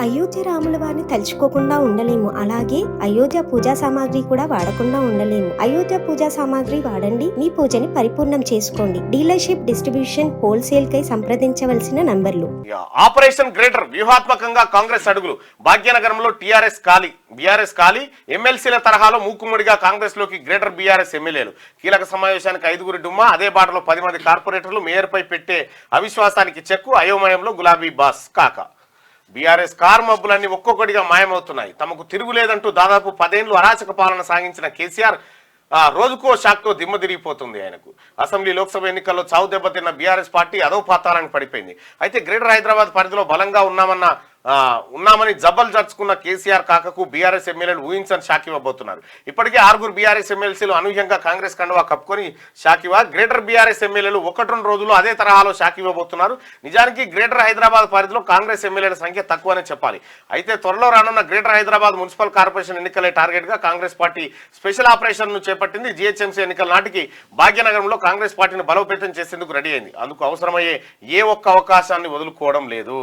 అయోధ్య రాముల వారిని తలుచుకోకుండా ఉండలేము. అలాగే అయోధ్య పూజా సామాగ్రి కూడా వాడకుండా ఉండలేము. అయోధ్య పూజా సామాగ్రి వాడండి, మీ పూజని పరిపూర్ణం చేసుకోండి. డీలర్షిప్, డిస్ట్రిబ్యూషన్, హోల్సేల్ కై సంప్రదించవలసిన నంబర్లు. ఆపరేషన్ గ్రేటర్ వ్యూహాత్మకంగా కాంగ్రెస్ అడుగులు. భాగ్యనగరంలో టీఆర్ఎస్ ఖాళీ, బీఆర్ఎస్ ఖాళీ. ఎమ్మెల్సీల తరహాలో మూకుమ్మడిగా కాంగ్రెస్ లోకి గ్రేటర్ బీఆర్ఎస్ ఎమ్మెల్యేలు. కీలక సమావేశానికి 5గురి డుమ్మా. అదే బాటలో 10 మంది కార్పొరేటర్లు. మేయర్ పై పెట్టే అవిశ్వాసానికి చెక్కు. అయోమయంలో గులాబీ బాస్ కాక. బీఆర్ఎస్ కారు మబ్బులన్నీ ఒక్కొక్కటిగా మాయమవుతున్నాయి. తమకు తిరుగులేదంటూ దాదాపు 10 ఏళ్లు అరాచక పాలన సాగించిన కేసీఆర్ రోజుకో షాక్తో దిమ్మ తిరిగిపోతుంది ఆయనకు. అసెంబ్లీ, లోక్సభ ఎన్నికల్లో చావు దెబ్బతిన్న బీఆర్ఎస్ పార్టీ అధోపాతాళానికి పడిపోయింది. అయితే గ్రేటర్ హైదరాబాద్ పరిధిలో బలంగా ఉన్నామని జబ్బలు జరుచుకున్న కేసీఆర్ కాకకు బీఆర్ఎస్ ఎమ్మెల్యేలు ఊహించని షాక్ ఇవ్వబోతున్నారు. ఇప్పటికే 6గురు బీఆర్ఎస్ ఎమ్మెల్సీలు అనూహ్యంగా కాంగ్రెస్ కండువా కప్పుకొని షాక్ గ్రేటర్ బీఆర్ఎస్ ఎమ్మెల్యేలు 1-2 రోజుల్లో అదే తరహాలో షాక్ ఇవ్వబోతున్నారు. నిజానికి గ్రేటర్ హైదరాబాద్ పరిధిలో కాంగ్రెస్ ఎమ్మెల్యేల సంఖ్య తక్కువనే చెప్పాలి. అయితే త్వరలో రానున్న గ్రేటర్ హైదరాబాద్ మున్సిపల్ కార్పొరేషన్ ఎన్నికలే టార్గెట్ గా కాంగ్రెస్ పార్టీ స్పెషల్ ఆపరేషన్ ను చేపట్టింది. జీహెచ్ఎంసీ ఎన్నికల నాటికి భాగ్యనగరంలో కాంగ్రెస్ పార్టీని బలోపేతం చేసేందుకు రెడీ అయింది. అందుకు అవసరమయ్యే ఏ ఒక్క అవకాశాన్ని వదులుకోవడం లేదు.